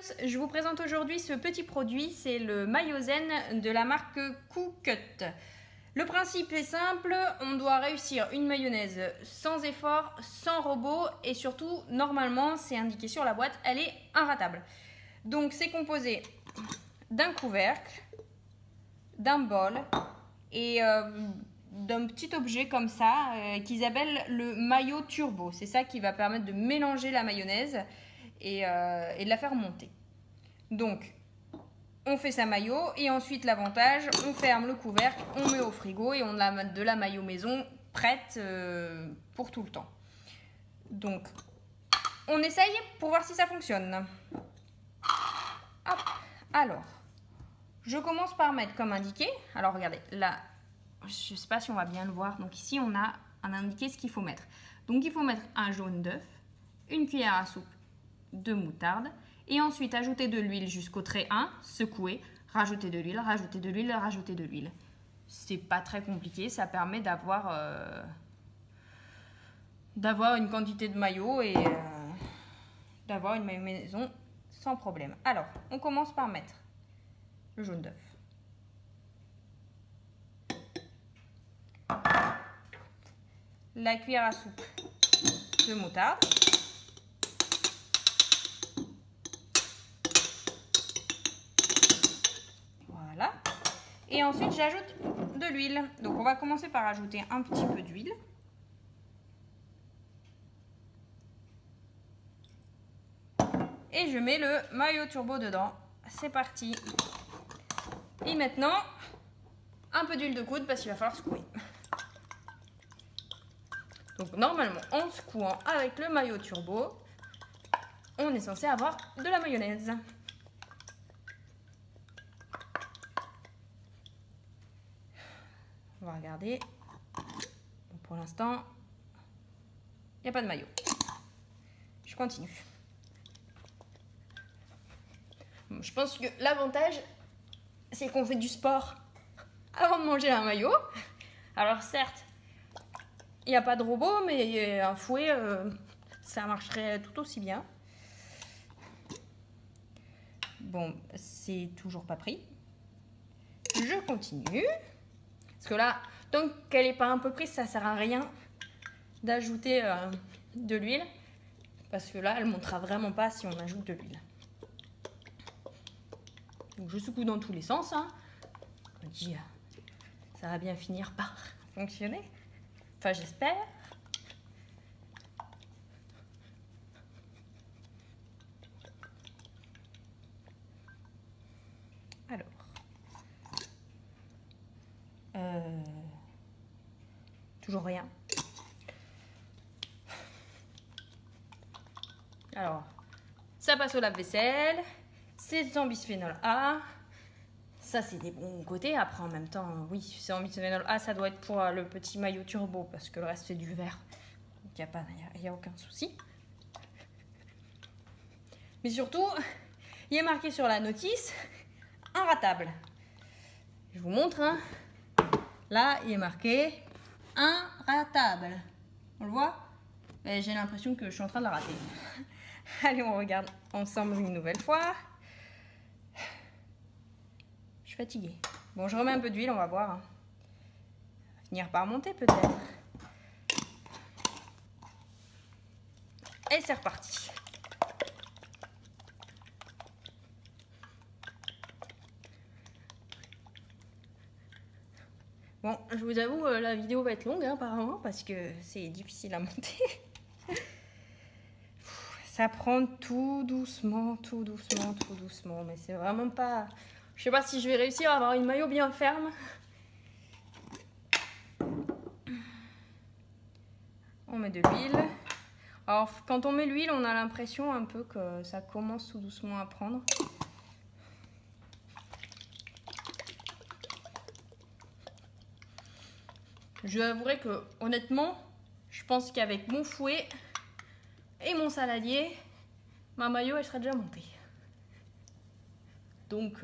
tous, je vous présente aujourd'hui ce petit produit, c'est le maillot zen de la marque Cookut. Le principe est simple, on doit réussir une mayonnaise sans effort, sans robot et surtout, normalement, c'est indiqué sur la boîte, elle est inratable. Donc c'est composé d'un couvercle, d'un bol et d'un petit objet comme ça qu'ils appellent le maillot turbo. C'est ça qui va permettre de mélanger la mayonnaise et de la faire monter. Donc on fait sa maillot et ensuite l'avantage, on ferme le couvercle, on met au frigo et on a de la maillot maison prête pour tout le temps. Donc on essaye pour voir si ça fonctionne. Hop. Alors, je commence par mettre comme indiqué. Alors regardez, là, je ne sais pas si on va bien le voir. Donc ici, on a indiqué ce qu'il faut mettre. Donc il faut mettre un jaune d'œuf, une cuillère à soupe de moutarde et ensuite ajouter de l'huile jusqu'au trait 1, secouer, rajouter de l'huile, rajouter de l'huile, rajouter de l'huile. C'est pas très compliqué, ça permet d'avoir une quantité de maillot et d'avoir une maillot maison sans problème. Alors, on commence par mettre le jaune d'œuf. La cuillère à soupe de moutarde. Voilà. Et ensuite, j'ajoute de l'huile. Donc, on va commencer par ajouter un petit peu d'huile. Et je mets le maillot turbo dedans. C'est parti. Et maintenant, un peu d'huile de coude parce qu'il va falloir secouer. Donc normalement, en secouant avec le maillot turbo, on est censé avoir de la mayonnaise. On va regarder. Bon, pour l'instant, il n'y a pas de maillot. Je continue. Bon, je pense que l'avantage, c'est qu'on fait du sport avant de manger un maillot. Alors certes, il n'y a pas de robot, mais un fouet, ça marcherait tout aussi bien. Bon, c'est toujours pas pris. Je continue. Parce que là, tant qu'elle n'est pas un peu prise, ça ne sert à rien d'ajouter de l'huile. Parce que là, elle ne montera vraiment pas si on ajoute de l'huile. Donc je secoue dans tous les sens. Hein. Je me dis, ça va bien finir par fonctionner. Enfin, j'espère. Alors. Toujours rien. Alors, ça passe au lave-vaisselle. C'est en bisphénol A. Ça, c'est des bons côtés. Après, en même temps, oui, c'est en bisphénol A, ça doit être pour le petit maillot turbo parce que le reste, c'est du vert. Donc, il n'y a aucun souci. Mais surtout, il est marqué sur la notice inratable. Je vous montre. Hein. Là, il est marqué inratable. On le voit? J'ai l'impression que je suis en train de la rater. Allez, on regarde ensemble une nouvelle fois. Je suis fatiguée. Bon, je remets un peu d'huile, on va voir. Hein. Ça va finir par monter peut-être. Et c'est reparti. Bon, je vous avoue, la vidéo va être longue hein, apparemment parce que c'est difficile à monter. Ça prend tout doucement, tout doucement, tout doucement. Mais c'est vraiment pas... Je sais pas si je vais réussir à avoir une maillot bien ferme. On met de l'huile. Alors, quand on met l'huile, on a l'impression un peu que ça commence tout doucement à prendre. Je avouerai que, honnêtement, je pense qu'avec mon fouet et mon saladier, ma maillot, elle serait déjà montée. Donc,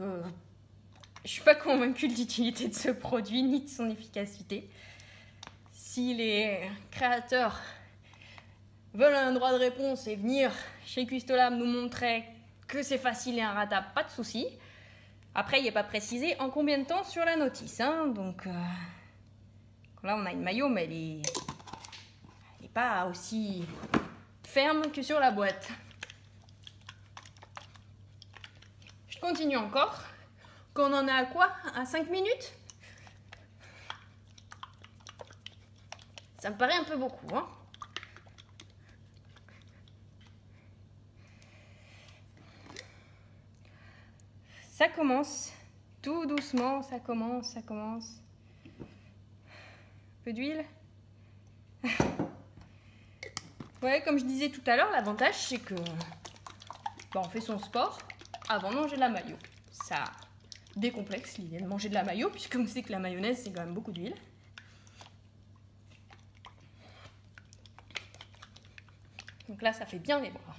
je suis pas convaincue de l'utilité de ce produit, ni de son efficacité. Si les créateurs veulent un droit de réponse et venir chez Cuistolam nous montrer que c'est facile et inratable, pas de souci. Après, il n'est pas précisé en combien de temps sur la notice. Hein, donc là, on a une maillot, mais elle n'est pas aussi ferme que sur la boîte. Je continue encore. Qu'on en a à quoi? À 5 minutes? Ça me paraît un peu beaucoup, hein. Ça commence, tout doucement, ça commence. Un peu d'huile. Ouais, comme je disais tout à l'heure, l'avantage c'est que on fait son sport avant de manger de la mayo. Ça décomplexe l'idée de manger de la mayo, puisque on sait que la mayonnaise c'est quand même beaucoup d'huile. Donc là, ça fait bien les bras.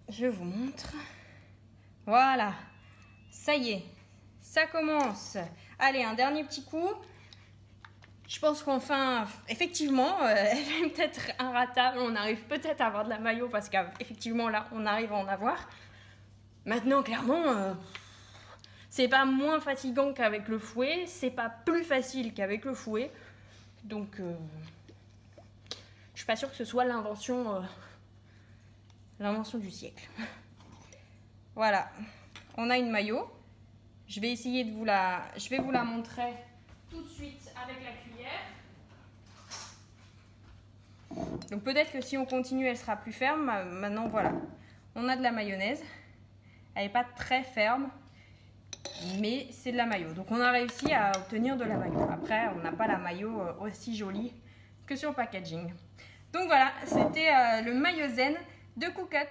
Je vous montre. Voilà. Ça y est. Ça commence. Allez, un dernier petit coup. Je pense qu'enfin, effectivement, elle est peut-être inratable. On arrive peut-être à avoir de la mayo parce qu'effectivement, là, on arrive à en avoir. Maintenant, clairement, c'est pas moins fatigant qu'avec le fouet. C'est pas plus facile qu'avec le fouet. Donc, je suis pas sûre que ce soit l'invention du siècle. Voilà. On a une mayo. Je vais essayer de vous la montrer tout de suite avec la cuillère. Donc peut-être que si on continue, elle sera plus ferme. Maintenant, voilà. On a de la mayonnaise. Elle n'est pas très ferme, mais c'est de la mayo. Donc on a réussi à obtenir de la mayo. Après, on n'a pas la mayo aussi jolie que sur le packaging. Donc voilà, c'était le Mayozen de Cookut.